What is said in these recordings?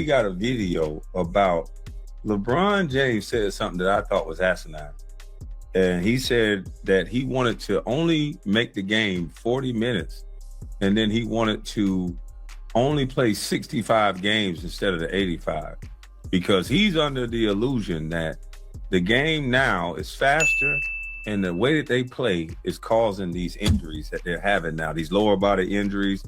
We got a video about LeBron James said something that I thought was asinine. And he said that he wanted to only make the game 40 minutes. And then he wanted to only play 65 games instead of the 85, because he's under the illusion that the game now is faster and the way that they play is causing these injuries that they're having now, these lower body injuries,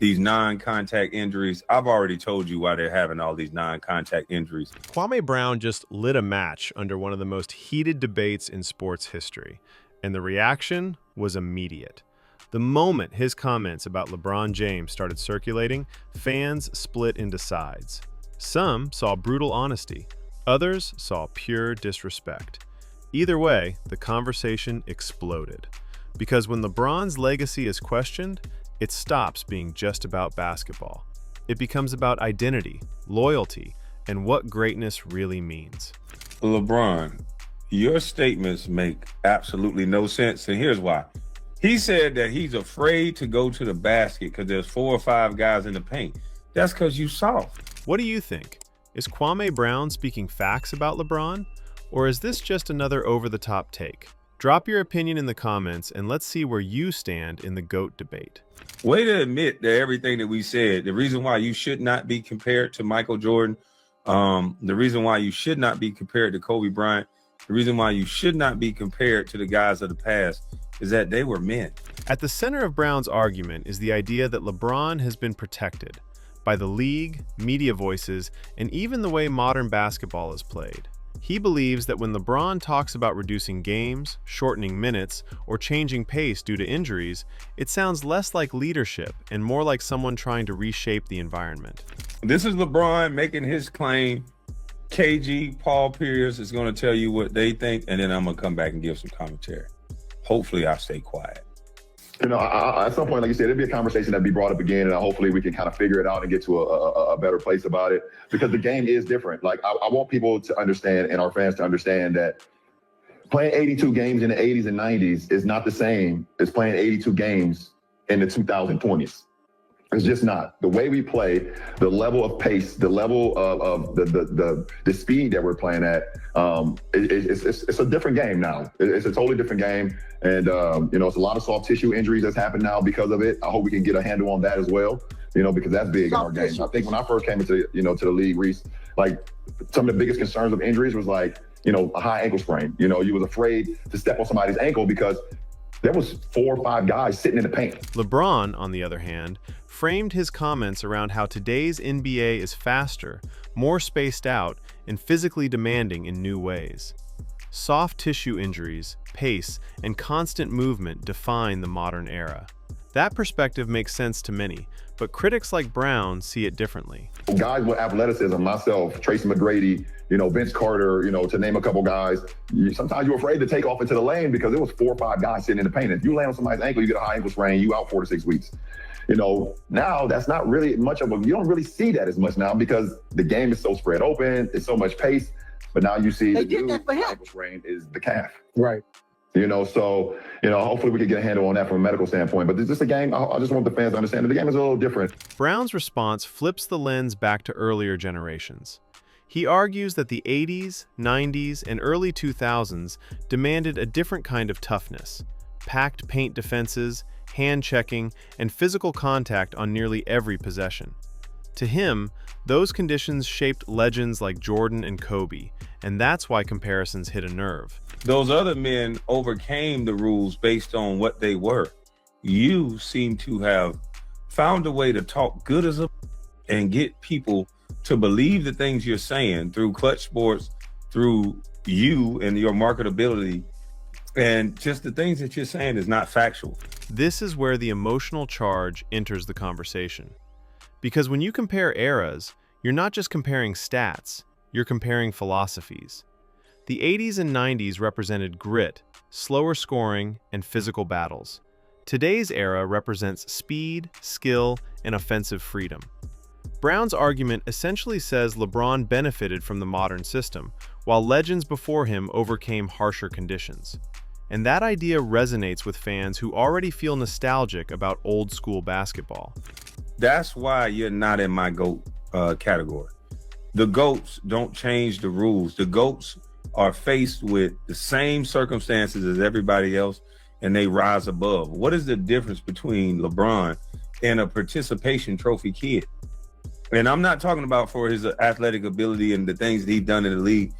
these non-contact injuries. I've already told you why they're having all these non-contact injuries. Kwame Brown just lit a match under one of the most heated debates in sports history, and the reaction was immediate. The moment his comments about LeBron James started circulating, fans split into sides. Some saw brutal honesty, others saw pure disrespect. Either way, the conversation exploded. Because when LeBron's legacy is questioned, it stops being just about basketball. It becomes about identity, loyalty, and what greatness really means. LeBron, your statements make absolutely no sense, and here's why. He said that he's afraid to go to the basket because there's 4 or 5 guys in the paint. That's because you soft. What do you think? Is Kwame Brown speaking facts about LeBron? Or is this just another over-the-top take? Drop your opinion in the comments and let's see where you stand in the GOAT debate. Way to admit that everything that we said, the reason why you should not be compared to Michael Jordan, the reason why you should not be compared to Kobe Bryant, the reason why you should not be compared to the guys of the past is that they were men. At the center of Brown's argument is the idea that LeBron has been protected by the league, media voices, and even the way modern basketball is played. He believes that when LeBron talks about reducing games, shortening minutes, or changing pace due to injuries, it sounds less like leadership and more like someone trying to reshape the environment. This is LeBron making his claim. KG, Paul Pierce is going to tell you what they think, and then I'm going to come back and give some commentary. Hopefully I'll stay quiet. You know, at some point, like you said, it'd be a conversation that'd be brought up again, and hopefully we can kind of figure it out and get to a better place about it, because the game is different. Like, I want people to understand, and our fans to understand, that playing 82 games in the 80s and 90s is not the same as playing 82 games in the 2020s. It's just not. The way we play, the level of pace, the level of the speed that we're playing at, it's a different game now. It's a totally different game. And, you know, it's a lot of soft tissue injuries that's happened now because of it. I hope we can get a handle on that as well, you know, because that's big in our game. I think when I first came into, you know, to the league, Reese, like, some of the biggest concerns of injuries was like, you know, a high ankle sprain. You know, you was afraid to step on somebody's ankle because there was 4 or 5 guys sitting in the paint. LeBron, on the other hand, framed his comments around how today's NBA is faster, more spaced out, and physically demanding in new ways. Soft tissue injuries, pace, and constant movement define the modern era. That perspective makes sense to many, but critics like Brown see it differently. Guys with athleticism, myself, Tracy McGrady, you know, Vince Carter, you know, to name a couple guys, sometimes you're afraid to take off into the lane because there was 4 or 5 guys sitting in the paint. If you land on somebody's ankle, you get a high ankle sprain, you out 4 to 6 weeks. You know, now that's not really much of a, you don't really see that as much now because the game is so spread open, it's so much pace. But now you see the new ankle sprain is the calf. Right. You know, so, you know, hopefully we can get a handle on that from a medical standpoint. But it's just a game. I just want the fans to understand that the game is a little different. Brown's response flips the lens back to earlier generations. He argues that the 80s, 90s, and early 2000s demanded a different kind of toughness. Packed paint defenses, hand-checking, and physical contact on nearly every possession. To him, those conditions shaped legends like Jordan and Kobe, and that's why comparisons hit a nerve. Those other men overcame the rules based on what they were. You seem to have found a way to talk good as a and get people to believe the things you're saying through Clutch Sports, through you and your marketability, and just the things that you're saying is not factual. This is where the emotional charge enters the conversation. Because when you compare eras, you're not just comparing stats, you're comparing philosophies. The 80s and 90s represented grit, slower scoring, and physical battles. Today's era represents speed, skill, and offensive freedom. Brown's argument essentially says LeBron benefited from the modern system, while legends before him overcame harsher conditions. And that idea resonates with fans who already feel nostalgic about old-school basketball. That's why you're not in my GOAT category. The GOATs don't change the rules. The GOATs are faced with the same circumstances as everybody else, and they rise above. What is the difference between LeBron and a participation trophy kid? And I'm not talking about for his athletic ability and the things that he's done in the league.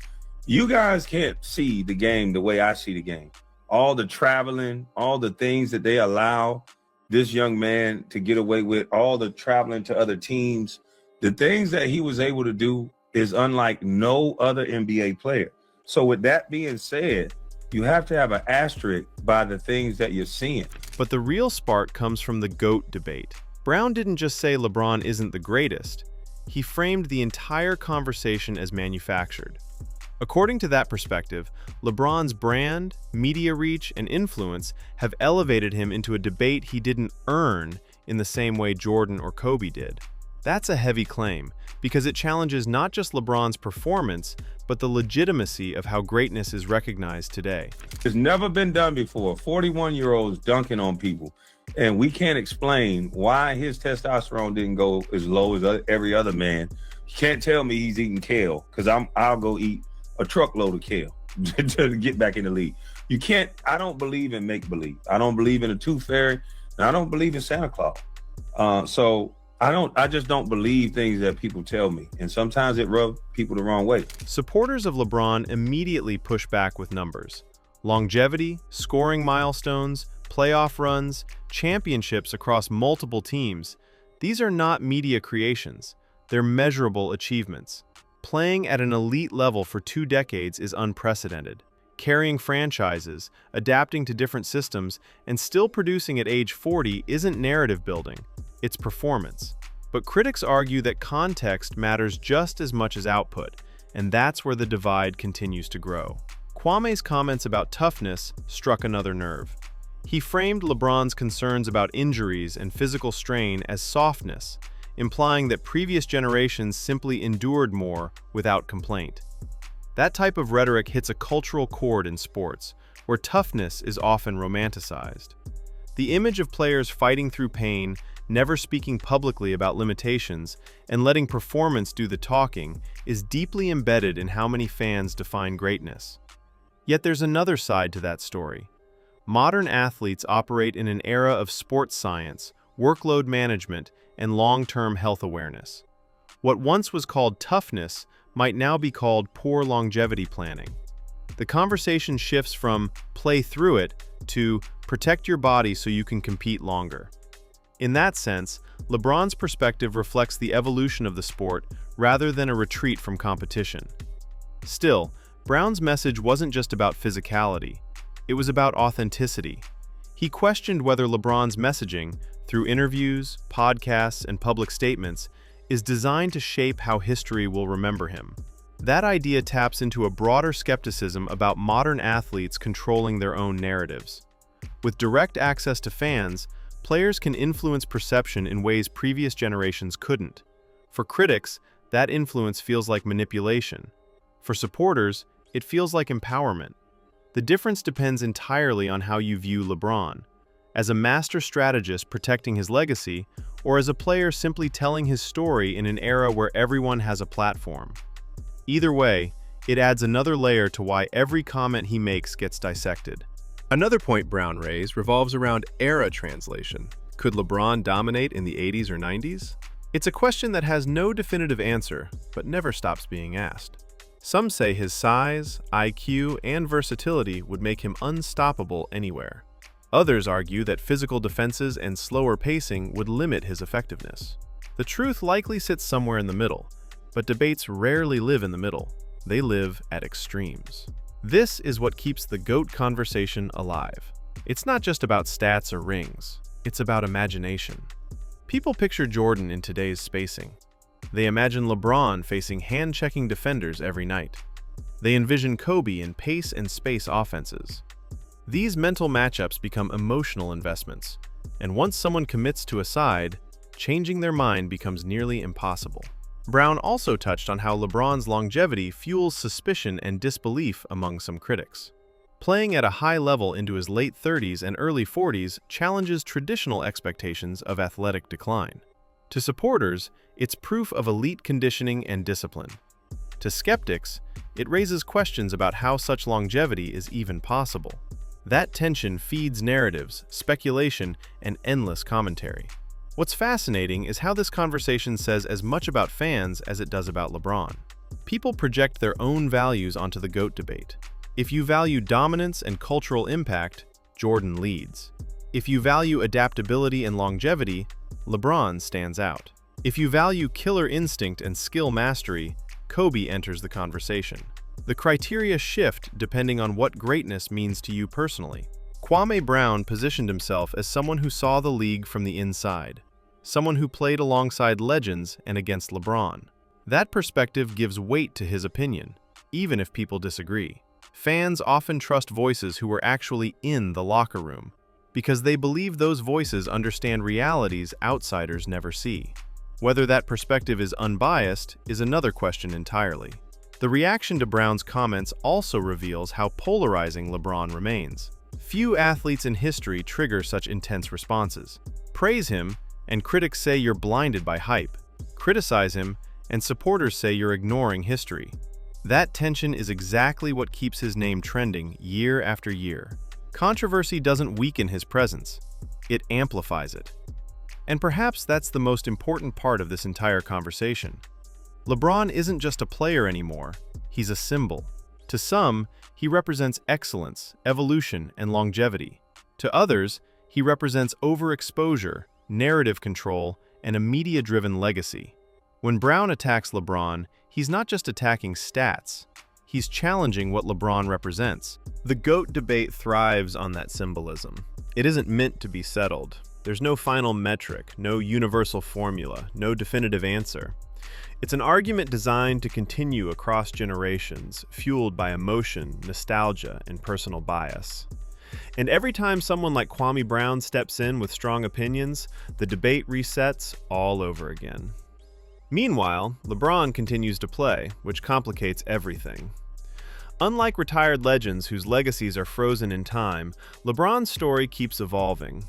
You guys can't see the game the way I see the game. All the traveling, all the things that they allow this young man to get away with, all the traveling to other teams, the things that he was able to do is unlike no other NBA player. So with that being said, you have to have an asterisk by the things that you're seeing. But the real spark comes from the GOAT debate. Brown didn't just say LeBron isn't the greatest. He framed the entire conversation as manufactured. According to that perspective, LeBron's brand, media reach, and influence have elevated him into a debate he didn't earn in the same way Jordan or Kobe did. That's a heavy claim, because it challenges not just LeBron's performance, but the legitimacy of how greatness is recognized today. It's never been done before. 41-year-olds dunking on people, and we can't explain why his testosterone didn't go as low as every other man. You can't tell me he's eating kale, because I'll go eat a truckload of kale to get back in the league. You can't. I don't believe in make-believe. I don't believe in a tooth fairy, and I don't believe in Santa Claus. I just don't believe things that people tell me, and sometimes it rubs people the wrong way. Supporters of LeBron immediately push back with numbers. Longevity, scoring milestones, playoff runs, championships across multiple teams. These are not media creations. They're measurable achievements. Playing at an elite level for 2 decades is unprecedented. Carrying franchises, adapting to different systems, and still producing at age 40 isn't narrative building. It's performance. But critics argue that context matters just as much as output, and that's where the divide continues to grow. Kwame's comments about toughness struck another nerve. He framed LeBron's concerns about injuries and physical strain as softness, implying that previous generations simply endured more without complaint. That type of rhetoric hits a cultural chord in sports, where toughness is often romanticized. The image of players fighting through pain, never speaking publicly about limitations, and letting performance do the talking is deeply embedded in how many fans define greatness. Yet there's another side to that story. Modern athletes operate in an era of sports science, workload management, and long-term health awareness. What once was called toughness might now be called poor longevity planning. The conversation shifts from play through it to protect your body so you can compete longer. In that sense, LeBron's perspective reflects the evolution of the sport rather than a retreat from competition. Still, Brown's message wasn't just about physicality. It was about authenticity. He questioned whether LeBron's messaging, through interviews, podcasts, and public statements, is designed to shape how history will remember him. That idea taps into a broader skepticism about modern athletes controlling their own narratives. With direct access to fans, players can influence perception in ways previous generations couldn't. For critics, that influence feels like manipulation. For supporters, it feels like empowerment. The difference depends entirely on how you view LeBron, as a master strategist protecting his legacy, or as a player simply telling his story in an era where everyone has a platform. Either way, it adds another layer to why every comment he makes gets dissected. Another point Brown raised revolves around era translation. Could LeBron dominate in the 80s or 90s? It's a question that has no definitive answer, but never stops being asked. Some say his size, IQ, and versatility would make him unstoppable anywhere. Others argue that physical defenses and slower pacing would limit his effectiveness. The truth likely sits somewhere in the middle, but debates rarely live in the middle. They live at extremes. This is what keeps the GOAT conversation alive. It's not just about stats or rings. It's about imagination. People picture Jordan in today's spacing. They imagine LeBron facing hand-checking defenders every night. They envision Kobe in pace and space offenses. These mental matchups become emotional investments, and once someone commits to a side, changing their mind becomes nearly impossible. Brown also touched on how LeBron's longevity fuels suspicion and disbelief among some critics. Playing at a high level into his late 30s and early 40s challenges traditional expectations of athletic decline. To supporters, it's proof of elite conditioning and discipline. To skeptics, it raises questions about how such longevity is even possible. That tension feeds narratives, speculation, and endless commentary. What's fascinating is how this conversation says as much about fans as it does about LeBron. People project their own values onto the GOAT debate. If you value dominance and cultural impact, Jordan leads. If you value adaptability and longevity, LeBron stands out. If you value killer instinct and skill mastery, Kobe enters the conversation. The criteria shift depending on what greatness means to you personally. Kwame Brown positioned himself as someone who saw the league from the inside, someone who played alongside legends and against LeBron. That perspective gives weight to his opinion, even if people disagree. Fans often trust voices who were actually in the locker room, because they believe those voices understand realities outsiders never see. Whether that perspective is unbiased is another question entirely. The reaction to Brown's comments also reveals how polarizing LeBron remains. Few athletes in history trigger such intense responses. Praise him, and critics say you're blinded by hype. Criticize him, and supporters say you're ignoring history. That tension is exactly what keeps his name trending year after year. Controversy doesn't weaken his presence, it amplifies it. And perhaps that's the most important part of this entire conversation. LeBron isn't just a player anymore, he's a symbol. To some, he represents excellence, evolution, and longevity. To others, he represents overexposure, narrative control, and a media-driven legacy. When Brown attacks LeBron, he's not just attacking stats, he's challenging what LeBron represents. The GOAT debate thrives on that symbolism. It isn't meant to be settled. There's no final metric, no universal formula, no definitive answer. It's an argument designed to continue across generations, fueled by emotion, nostalgia, and personal bias. And every time someone like Kwame Brown steps in with strong opinions, the debate resets all over again. Meanwhile, LeBron continues to play, which complicates everything. Unlike retired legends whose legacies are frozen in time, LeBron's story keeps evolving.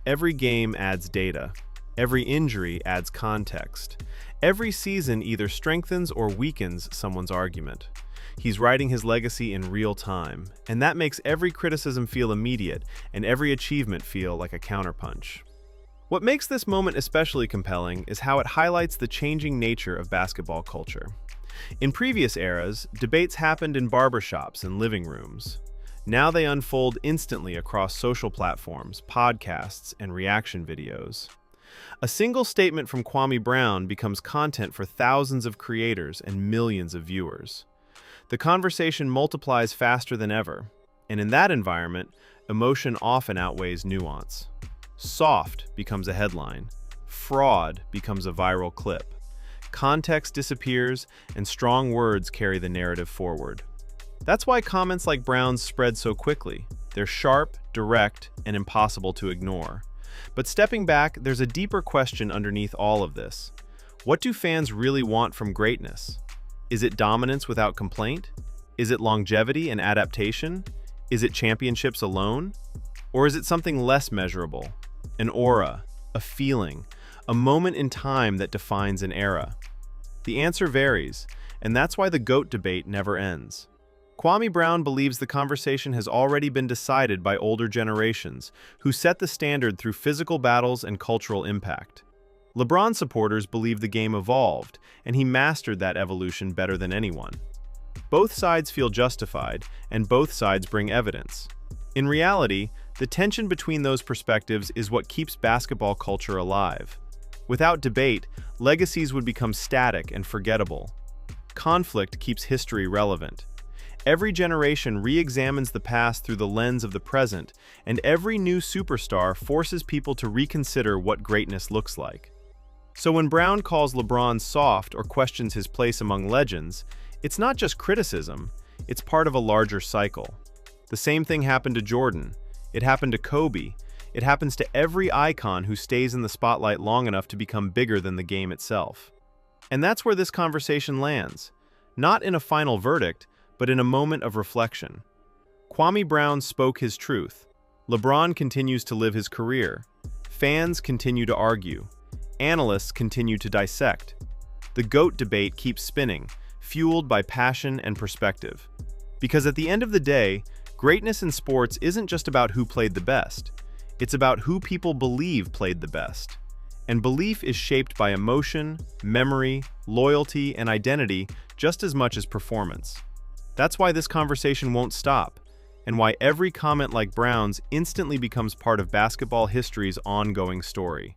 Every game adds data. Every injury adds context. Every season either strengthens or weakens someone's argument. He's writing his legacy in real time, and that makes every criticism feel immediate and every achievement feel like a counterpunch. What makes this moment especially compelling is how it highlights the changing nature of basketball culture. In previous eras, debates happened in barbershops and living rooms. Now they unfold instantly across social platforms, podcasts, and reaction videos. A single statement from Kwame Brown becomes content for thousands of creators and millions of viewers. The conversation multiplies faster than ever, and in that environment, emotion often outweighs nuance. Soft becomes a headline. Fraud becomes a viral clip. Context disappears, and strong words carry the narrative forward. That's why comments like Brown's spread so quickly. They're sharp, direct, and impossible to ignore. But stepping back, there's a deeper question underneath all of this. What do fans really want from greatness? Is it dominance without complaint? Is it longevity and adaptation? Is it championships alone? Or is it something less measurable? An aura, a feeling, a moment in time that defines an era? The answer varies, and that's why the GOAT debate never ends. Kwame Brown believes the conversation has already been decided by older generations, who set the standard through physical battles and cultural impact. LeBron supporters believe the game evolved, and he mastered that evolution better than anyone. Both sides feel justified, and both sides bring evidence. In reality, the tension between those perspectives is what keeps basketball culture alive. Without debate, legacies would become static and forgettable. Conflict keeps history relevant. Every generation re-examines the past through the lens of the present, and every new superstar forces people to reconsider what greatness looks like. So when Brown calls LeBron soft or questions his place among legends, it's not just criticism, it's part of a larger cycle. The same thing happened to Jordan. It happened to Kobe. It happens to every icon who stays in the spotlight long enough to become bigger than the game itself. And that's where this conversation lands. Not in a final verdict, but in a moment of reflection. Kwame Brown spoke his truth. LeBron continues to live his career. Fans continue to argue. Analysts continue to dissect. The GOAT debate keeps spinning, fueled by passion and perspective. Because at the end of the day, greatness in sports isn't just about who played the best. It's about who people believe played the best. And belief is shaped by emotion, memory, loyalty, and identity just as much as performance. That's why this conversation won't stop, and why every comment like Brown's instantly becomes part of basketball history's ongoing story.